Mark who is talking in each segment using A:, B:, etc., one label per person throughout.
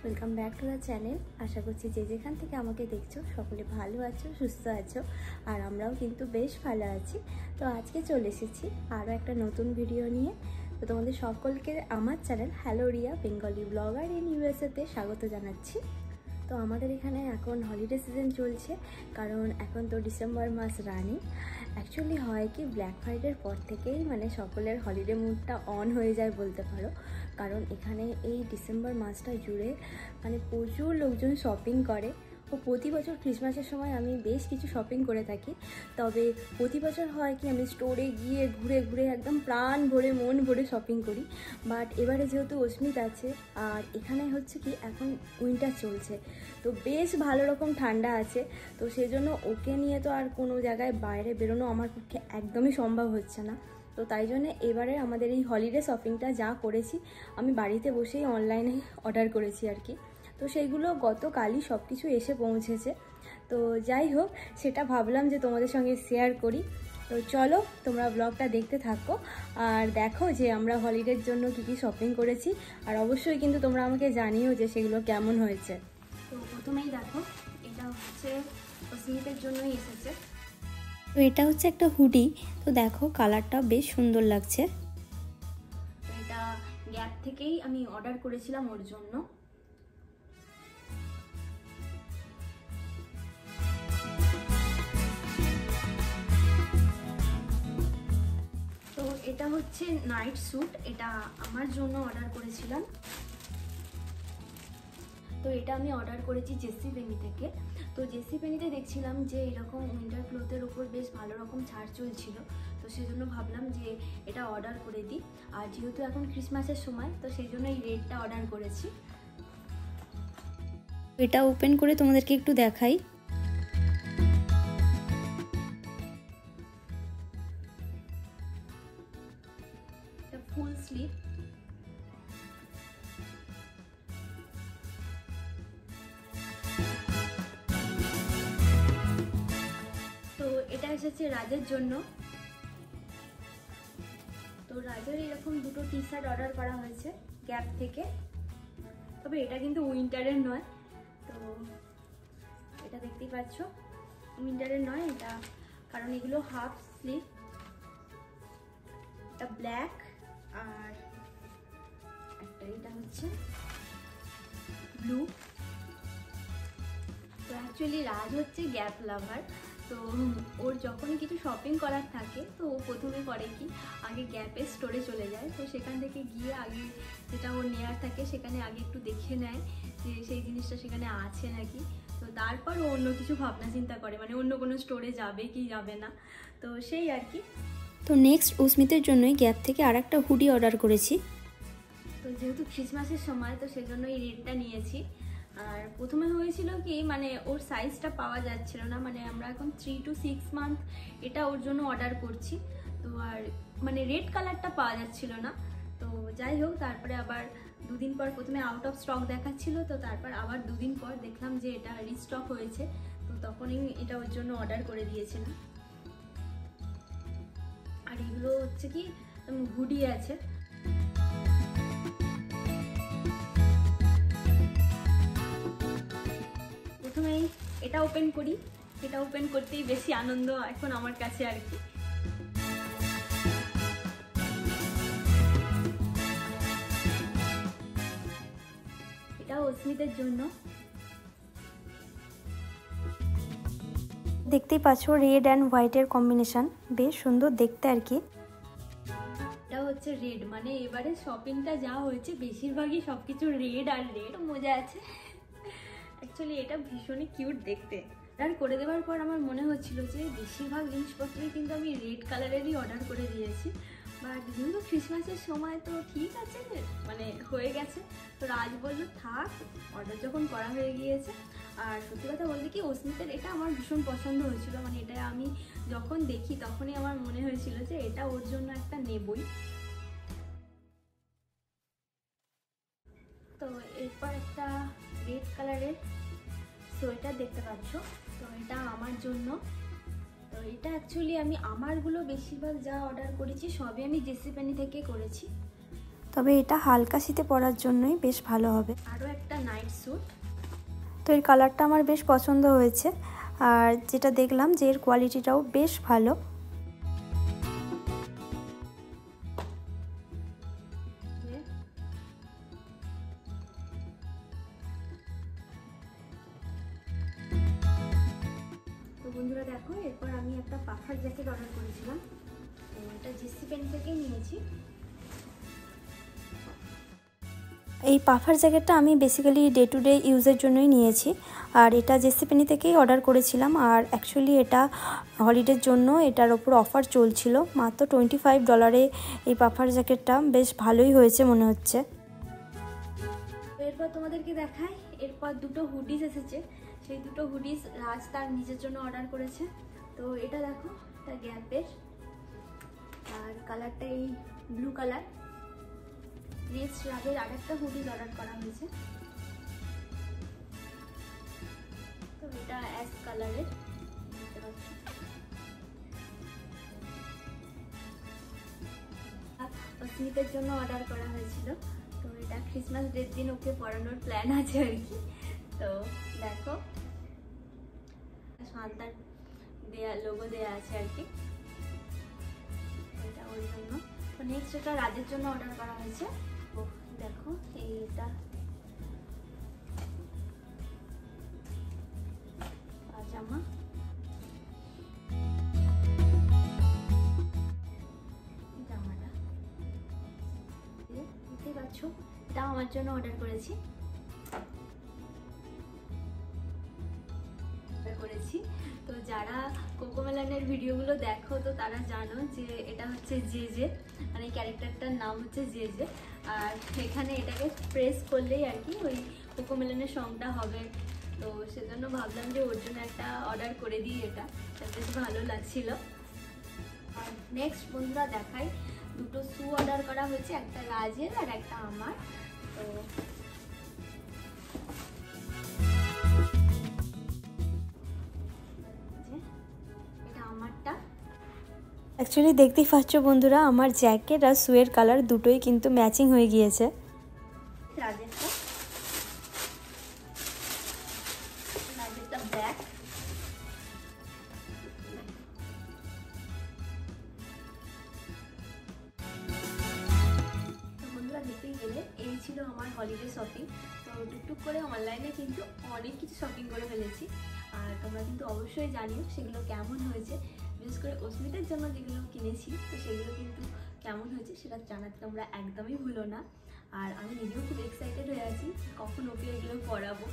A: Welcome back to the channel. আশা করছি যে যেখান থেকে আমাকে দেখছো সকলে ভালো আছো, সুস্থ আছো, আর আমরাও কিন্তু বেশ ভালো আছি। তো আজকে চলে এসেছি আরও একটা নতুন ভিডিও নিয়ে। তো তোমাদের সকলকে আমার channel hello Riya Bengali blogger in ইউএসএতে স্বাগত জানাচ্ছি। তো আমাদের এখানে এখন হলিডে সিজন চলছে, কারণ এখন তো ডিসেম্বর মাস রানিং। অ্যাকচুয়ালি হয় কি, ব্ল্যাক ফ্রাইডের পর থেকেই মানে সকলের হলিডে মুডটা অন হয়ে যায় বলতে পারো। কারণ এখানে এই ডিসেম্বর মাসটা জুড়ে মানে প্রচুর লোকজন শপিং করে। ও প্রতি বছর ক্রিসমাসের সময় আমি বেশ কিছু শপিং করে থাকি। তবে প্রতি বছর হয় কি, আমি স্টোরে গিয়ে ঘুরে ঘুরে একদম প্রাণ ভরে মন ভরে শপিং করি। বাট এবারে যেহেতু অস্মিত আছে, আর এখানে হচ্ছে কি এখন উইন্টার চলছে, তো বেশ ভালো রকম ঠান্ডা আছে। তো সেই জন্য ওকে নিয়ে তো আর কোনো জায়গায় বাইরে বেরোনো আমার পক্ষে একদমই সম্ভব হচ্ছে না। তো তাই জন্য এবারে আমাদের এই হলিডে শপিংটা যা করেছি, আমি বাড়িতে বসেই অনলাইনে অর্ডার করেছি আর কি। তো সেইগুলো গতকালই সব কিছু এসে পৌঁছেছে। তো যাই হোক, সেটা ভাবলাম যে তোমাদের সঙ্গে শেয়ার করি। তো চলো তোমরা ব্লগটা দেখতে থাকো আর দেখো যে আমরা হলিডের জন্য কী কী শপিং করেছি। আর অবশ্যই কিন্তু তোমরা আমাকে জানিও যে সেগুলো কেমন হয়েছে। তো প্রথমেই দেখো, এটা হচ্ছে অস্মিতের জন্যই এসেছে। তো এটা হচ্ছে একটা হুডি। তো দেখো কালারটা বেশ সুন্দর লাগছে। তো এটা গ্যাপ থেকেই আমি অর্ডার করেছিলাম ওর জন্য। তো এটা হচ্ছে নাইট স্যুট, এটা আমার জন্য অর্ডার করেছিলাম। তো এটা আমি অর্ডার করেছি জেসি পেনি থেকে। তো জেসি পেনিতে দেখছিলাম যে এরকম উইন্টার ক্লোথের ওপর বেশ ভালো রকম ছাড় চলছিল। তো সেই জন্য ভাবলাম যে এটা অর্ডার করে দিই। আর যেহেতু এখন ক্রিসমাসের সময়, তো সেই জন্য এই রেডটা অর্ডার করেছি। এটা ওপেন করে তোমাদেরকে একটু দেখাই। এটা ফুল স্লিভ। তো এটা এসেছে রাজের জন্য। তো রাজের এরকম দুটো টি শার্ট অর্ডার করা হয়েছে গ্যাপ থেকে। তবে এটা কিন্তু উইন্টারের নয়। তো এটা দেখতেই পাচ্ছ উইন্টারের নয় এটা, কারণ এগুলো হাফ স্লিভ। এটা ব্ল্যাক, আর একটা এটা হচ্ছে ব্লু। তো অ্যাকচুয়ালি রাজ হচ্ছে গ্যাপ লাভার। তো ওর যখনই কিছু শপিং করার থাকে, তো ও প্রথমে করে কি, আগে গ্যাপের স্টোরে চলে যায়। তো সেখান থেকে গিয়ে আগে যেটা ওর নেয়ার থাকে সেখানে আগে একটু দেখে নেয় যে সেই জিনিসটা সেখানে আছে নাকি। তো তারপর ও অন্য কিছু ভাবনা চিন্তা করে, মানে অন্য কোনো স্টোরে যাবে কি যাবে না। তো সেই আর কি। তো নেক্সট অস্মিতের জন্যই গ্যাপ থেকে আর একটা হুডি অর্ডার করেছি। তো যেহেতু ক্রিসমাসের সময়, তো সেই জন্য এই রেডটা নিয়েছি। আর প্রথমে হয়েছিল কি, মানে ওর সাইজটা পাওয়া যাচ্ছিল না। মানে আমরা এখন 3 to 6 মান্থ এটা ওর জন্য অর্ডার করছি। তো আর মানে রেড কালারটা পাওয়া যাচ্ছিল না। তো যাই হোক, তারপরে আবার দুদিন পর প্রথমে আউট অফ স্টক দেখাচ্ছিল। তো তারপর আবার দুদিন পর দেখলাম যে এটা রিস্টক হয়েছে। তো তখনই এটা ওর জন্য অর্ডার করে দিয়েছিলাম। আর এগুলো হচ্ছে কি হুডি আছে। প্রথমেই এটা ওপেন করি। এটা ওপেন করতেই বেশি আনন্দ এখন আমার কাছে আর কি। এটা অস্মিতের জন্য। দেখতেই পাচ্ছ রেড অ্যান্ড হোয়াইটের কম্বিনেশন, বেশ সুন্দর দেখতে আর কি। এটা হচ্ছে রেড, মানে এবারে শপিংটা যা হয়েছে বেশিরভাগই সবকিছু রেড আর রেড। মজা আছে অ্যাকচুয়ালি, এটা ভীষণই কিউট দেখতে। অর্ডার করে দেওয়ার পর আমার মনে হচ্ছিল যে বেশিরভাগ জিনিসপত্রই কিন্তু আমি রেড কালারেরই অর্ডার করে দিয়েছি। বাট যেহেতু ক্রিসমাসের সময়, তো ঠিক আছে, মানে হয়ে গেছে। তো রাজ বললো থাক, অর্ডার যখন করা হয়ে গিয়েছে। আর সত্যি কথা বলতে কি, অস্মিতের এটা আমার ভীষণ পছন্দ হয়েছিল। মানে এটা আমি যখন দেখি তখনই আমার মনে হয়েছিল যে এটা ওর জন্য একটা নেবই। তো এরপর একটা রেড কালারের সোয়েটার দেখতে পাচ্ছ। তো এটা আমার জন্য। তো এটা অ্যাকচুয়ালি আমি আমারগুলো বেশিরভাগ যা অর্ডার করেছি সবই আমি জেসি পেনি থেকে করেছি। তবে এটা হালকা শীতে পরার জন্যই বেশ ভালো হবে। আরও একটা নাইট স্যুট, তো এর কালারটা আমার বেশ পছন্দ হয়েছে, আর যেটা দেখলাম যে এর কোয়ালিটিটাও বেশ ভালো। তো বন্ধুরা দেখো, এরপর আমি একটা পাফার জ্যাকেট অর্ডার করেছিলাম, তো এটা জেসি পেন থেকেই নিয়েছি। এই পাফার জ্যাকেটটা আমি বেসিক্যালি ডে টু ডে ইউজের জন্যই নিয়েছি, আর এটা জেসি পেনি থেকেই অর্ডার করেছিলাম। আর অ্যাকচুয়ালি এটা হলিডের জন্য এটার ওপর অফার চলছিল, মাত্র $25 এই পাফার জ্যাকেটটা বেশ ভালোই হয়েছে মনে হচ্ছে। এরপর তোমাদেরকে দেখাই, এরপর দুটো হুডিস এসেছে। সেই দুটো হুডিস রাজ তার নিজের জন্য অর্ডার করেছে। তো এটা দেখো, এটা গ্যাপের, আর কালারটা এই ব্লু কালার। নেক্সট রাজের আরেকটা হুডিস অর্ডার করা হয়েছে, তো এটা অ্যাশ কালারের, দেখতে পাচ্ছ। স্মিথের জন্য অর্ডার করা হয়েছিল, তো এটা ক্রিসমাস ডের দিন ওকে পরানোর প্ল্যান আছে আর কি। তো দেখো, শান্তার দেয়া লোগো দেয়া আছে আর কি, এটা ওর জন্য। তো নেক্সট এটা রাজের জন্য অর্ডার করা হয়েছে। দেখো এইটা পাজামা, জামাটা দেখতে পাচ্ছ, এটা আমার জন্য অর্ডার করেছি। তো যারা কোকোমেলনের ভিডিওগুলো দেখো তো তারা জানো যে এটা হচ্ছে জেজে, মানে ক্যারেক্টারটার নাম হচ্ছে জেজে। আর এখানে এটাকে প্রেস করলেই আর কি ওই কোকোমেলনের সংটা হবে। তো সেজন্য ভাবলাম যে ওর জন্য একটা অর্ডার করে দিই, এটা বেশ ভালো লাগছিল। আর নেক্সট বন্ধুরা দেখাই, দুটো শু অর্ডার করা হয়েছে, একটা রাজের আর একটা আমার। তো অ্যাকচুয়ালি দেখতেই পাচ্ছ বন্ধুরা, আমার জ্যাকেট আর শুয়ের কালার দুটোই কিন্তু ম্যাচিং হয়ে গিয়েছে। ব্ল্যাক, বন্ধুরা দেখতেই গেলে এই ছিল আমার হলিডে শপিং। তো টুকটুক করে অনলাইনে কিন্তু অনেক কিছু শপিং করে ফেলেছি, আর তোমরা কিন্তু অবশ্যই জানিও সেগুলো কেমন হয়েছে। বিশেষ করে অস্মিতার জন্য যেগুলো কিনেছি, তো সেগুলো কিন্তু কেমন হয়েছে সেটা জানাতে তোমরা একদমই ভুলো না। আর আমি নিজেও খুব এক্সাইটেড হয়ে আছি কখন ওকে এগুলো পরাবো।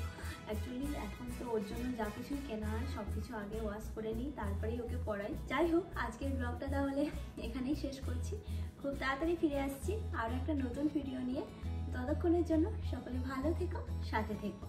A: অ্যাকচুয়ালি এখন তো ওর জন্য যা কিছু কেনা হয় সব কিছু আগে ওয়াশ করে নিই, তারপরেই ওকে পরাই। যাই হোক, আজকের ব্লগটা তাহলে এখানেই শেষ করছি। খুব তাড়াতাড়ি ফিরে আসছি আরও একটা নতুন ভিডিও নিয়ে। ততক্ষণের জন্য সকলে ভালো থেকো, সাথে থেকো।